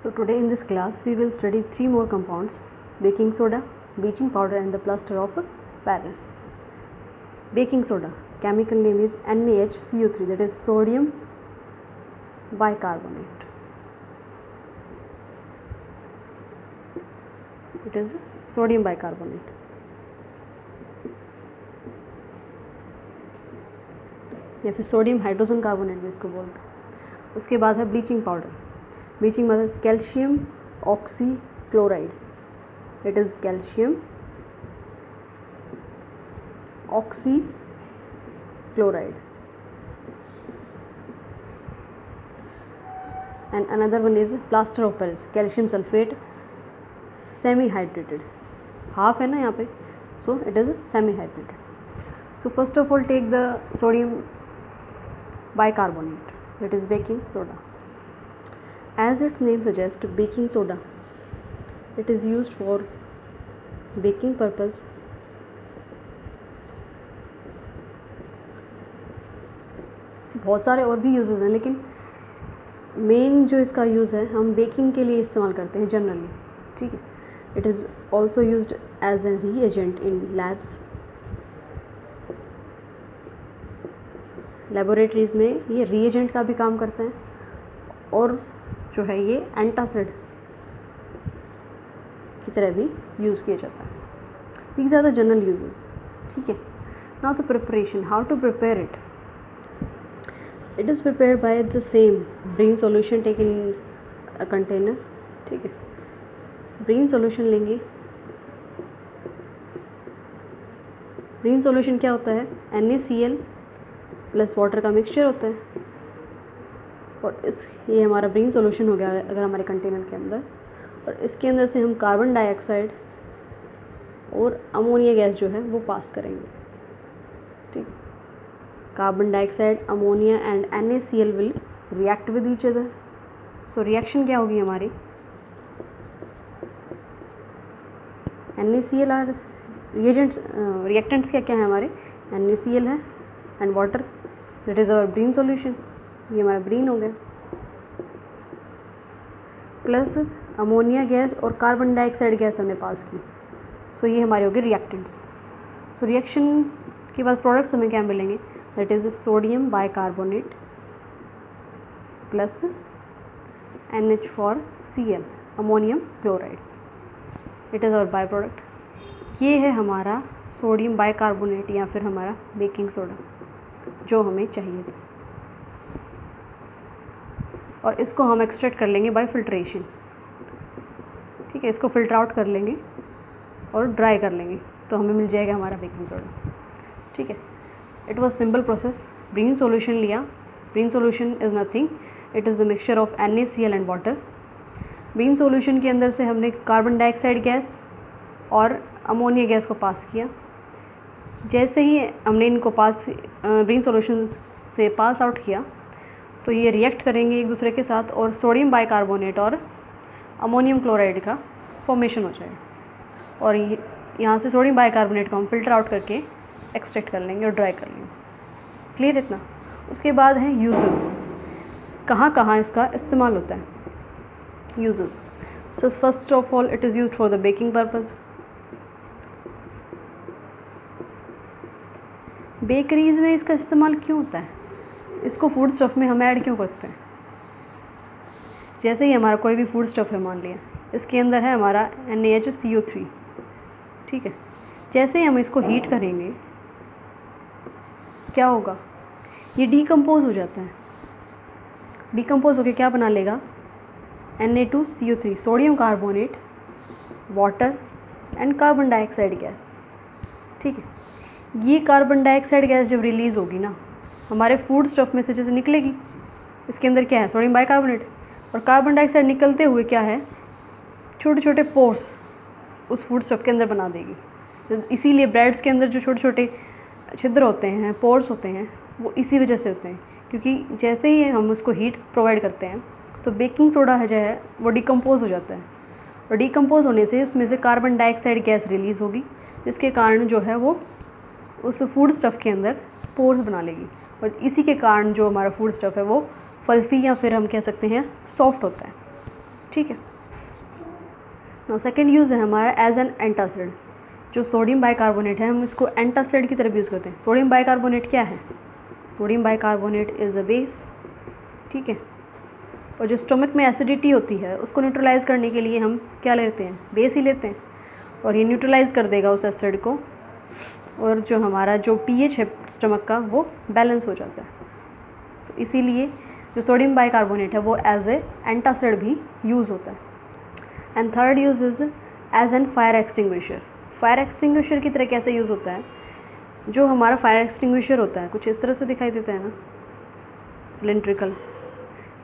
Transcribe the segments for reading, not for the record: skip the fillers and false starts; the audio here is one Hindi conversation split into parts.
So today in this class we will study 3 more compounds: baking soda, bleaching powder and the plaster of Paris. Baking soda, chemical name is NaHCO3, that is sodium bicarbonate. It is sodium bicarbonate. या फिर सोडियम हाइड्रोजन कार्बोनेट भी इसको बोलते हैं. उसके बाद है ब्लीचिंग पाउडर. ब्लीचिंग मतलब calcium oxy chloride. It is calcium oxy chloride. And another one is plaster of Paris, calcium sulphate semi hydrated. Half है ना यहाँ पे, सो it is semi hydrated. So first of all take the sodium bicarbonate, that is baking soda. As its name suggests, baking soda, it is used for baking purpose. बहुत सारे और भी यूजेस हैं, लेकिन मेन जो इसका यूज़ है हम बेकिंग के लिए इस्तेमाल करते हैं जनरली. ठीक है. It is also used as a reagent in labs. Laboratories में ये रीएजेंट का भी काम करते हैं और जो है ये एंटासिड की तरह भी यूज़ किया जाता है. These are the general uses. ठीक है. Now the preparation, how to prepare it. It is prepared by the same brine solution taken in a container. ठीक है. ब्रीन सॉल्यूशन लेंगे. ब्रीन सॉल्यूशन क्या होता है? NaCl प्लस वाटर का मिक्सचर होता है. और ये हमारा ब्रीन सॉल्यूशन हो गया अगर हमारे कंटेनर के अंदर. और इसके अंदर से हम कार्बन डाइऑक्साइड और अमोनिया गैस जो है वो पास करेंगे. ठीक. Carbon dioxide, ammonia and NaCl will react with each other. So reaction क्या होगी हमारी? NaCl are reagents. रिएक्टेंट्स क्या क्या है हमारे? NaCl है and water, that is our brine solution. ये हमारा ब्रीन हो गया. प्लस अमोनिया गैस और कार्बन डाइऑक्साइड गैस हमने पास की. सो ये हमारे हो गए रिएक्टेंट्स. सो रिएक्शन के बाद प्रोडक्ट्स हमें क्या मिलेंगे? That is sodium bicarbonate plus NH4Cl, ammonium chloride. It is our by product. ये है हमारा सोडियम बाइकार्बोनेट या फिर हमारा बेकिंग सोडा जो हमें चाहिए था. और इसको हम एक्सट्रैक्ट कर लेंगे बाय फिल्ट्रेशन. ठीक है. इसको फिल्टर आउट कर लेंगे और ड्राई कर लेंगे तो हमें मिल जाएगा हमारा बेकिंग सोडा. ठीक है. It was simple process. Brine solution लिया. Brine solution is nothing, it is the mixture of NaCl and water. Brine solution के अंदर से हमने कार्बन डाइऑक्साइड गैस और अमोनिया गैस को पास किया. जैसे ही हमने इनको ब्रीन सॉल्यूशन से पास आउट किया तो ये रिएक्ट करेंगे एक दूसरे के साथ और सोडियम बाइकार्बोनेट और अमोनियम क्लोराइड का फॉर्मेशन हो जाएगा. और यहाँ से सोडियम बाइकार्बोनेट को हम फिल्टर आउट करके एक्सट्रैक्ट कर लेंगे और ड्राई कर लेंगे. क्लियर इतना? उसके बाद है यूजेस. कहाँ कहाँ इसका इस्तेमाल होता है? Uses. So first of all it is used for the baking purpose. Bakeries में इसका इस्तेमाल क्यों होता है? इसको फूड स्टफ़ में हम ऐड क्यों करते हैं? जैसे ही हमारा कोई भी फूड स्टफ़ है, मान लिया इसके अंदर है हमारा NaHCO3. ठीक है. जैसे ही हम इसको हीट करेंगे क्या होगा? ये डीकम्पोज हो जाता है. डीकम्पोज होकर क्या बना लेगा? Na2CO3, sodium carbonate, water and carbon dioxide gas. ठीक है. ये कार्बन डाइऑक्साइड गैस जब रिलीज़ होगी ना हमारे फूड स्टफ़ में से जैसे निकलेगी, इसके अंदर क्या है? Sodium bicarbonate. और कार्बन डाइऑक्साइड निकलते हुए क्या है? छोटे छोटे पोर्स उस फूड स्टफ़ के अंदर बना देगी. तो इसीलिए ब्रेड्स के अंदर जो छोटे छोटे छिद्र होते हैं, पोर्स होते हैं, वो इसी वजह से होते हैं, क्योंकि जैसे ही हम उसको हीट प्रोवाइड करते हैं तो बेकिंग सोडा है जो है वो डिकम्पोज हो जाता है. और डिकम्पोज होने से उसमें से कार्बन डाइऑक्साइड गैस रिलीज़ होगी, जिसके कारण जो है वो उस फूड स्टफ़ के अंदर पोर्स बना लेगी. और इसी के कारण जो हमारा फूड स्टफ़ है वो फल्फी या फिर हम कह सकते हैं सॉफ्ट होता है. ठीक है। नाउ सेकेंड यूज़ है हमारा एज एन एंटासिड। जो सोडियम बाइकार्बोनेट है हम इसको एंटासिड की तरफ यूज़ करते हैं। सोडियम बाइकार्बोनेट क्या है? Sodium bicarbonate is a base, ठीक है। और जो स्टमक में एसिडिटी होती है उसको न्यूट्रलाइज़ करने के लिए हम क्या लेते हैं? बेस ही लेते हैं, और ये न्यूट्रलाइज़ कर देगा उस एसिड को, और जो हमारा जो पीएच है स्टमक का वो बैलेंस हो जाता है। तो इसीलिए जो सोडियम बाइकार्बोनेट है वो एज ए एंटासिड भी यूज़ होता है। And third use is as an fire extinguisher. Fire extinguisher की तरह कैसे यूज़ होता है? जो हमारा फायर एक्सटिंग्विशर होता है कुछ इस तरह से दिखाई देता है ना, सिलेंड्रिकल।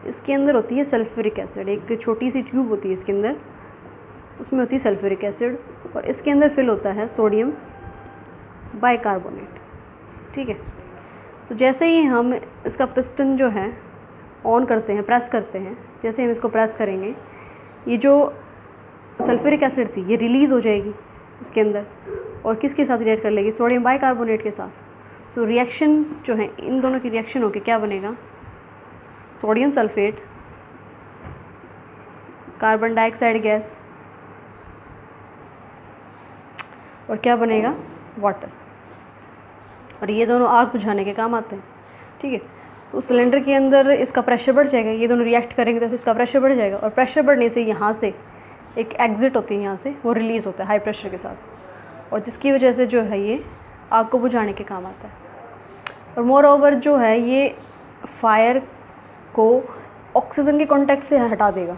इसके अंदर होती है सल्फ्यूरिक एसिड, एक छोटी सी ट्यूब होती है इसके अंदर, उसमें होती है सल्फ्यूरिक एसिड, और इसके अंदर फिल होता है सोडियम बाइकार्बोनेट, ठीक है। तो जैसे ही हम इसका पिस्टन जो है ऑन करते हैं, प्रेस करते हैं, जैसे हम इसको प्रेस करेंगे ये जो सल्फ्यूरिक एसिड थी ये रिलीज़ हो जाएगी इसके अंदर, और किसके साथ रिएक्ट कर लेगी? सोडियम बाइकार्बोनेट के साथ। सो रिएक्शन जो है इन दोनों की रिएक्शन होकर क्या बनेगा? Sodium sulphate, carbon dioxide gas, और क्या बनेगा? वाटर। और ये दोनों आग बुझाने के काम आते हैं, ठीक है। तो उस सिलेंडर के अंदर इसका प्रेशर बढ़ जाएगा, ये दोनों रिएक्ट करेंगे तो फिर इसका प्रेशर बढ़ जाएगा, और प्रेशर बढ़ने से यहाँ से एक एग्जिट होती है, यहाँ से वो रिलीज़ होता है हाई प्रेशर के साथ, और जिसकी वजह से जो है ये आग को बुझाने के काम आता है। और मोर ओवर जो है ये फायर को ऑक्सीजन के कॉन्टैक्ट से हटा देगा,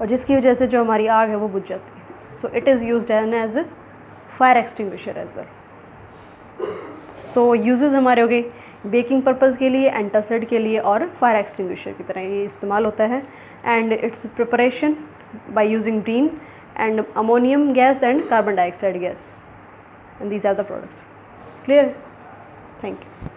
और जिसकी वजह से जो हमारी आग है वो बुझ जाती है। So it is used as a fire extinguisher as well. So uses हमारे हो गए बेकिंग पर्पज़ के लिए, एंटासिड के लिए, और फायर एक्सटिंग्विशर की तरह ये इस्तेमाल होता है। And its preparation by using green and ammonium gas and carbon dioxide gas, and these are the products. Clear? Thank you.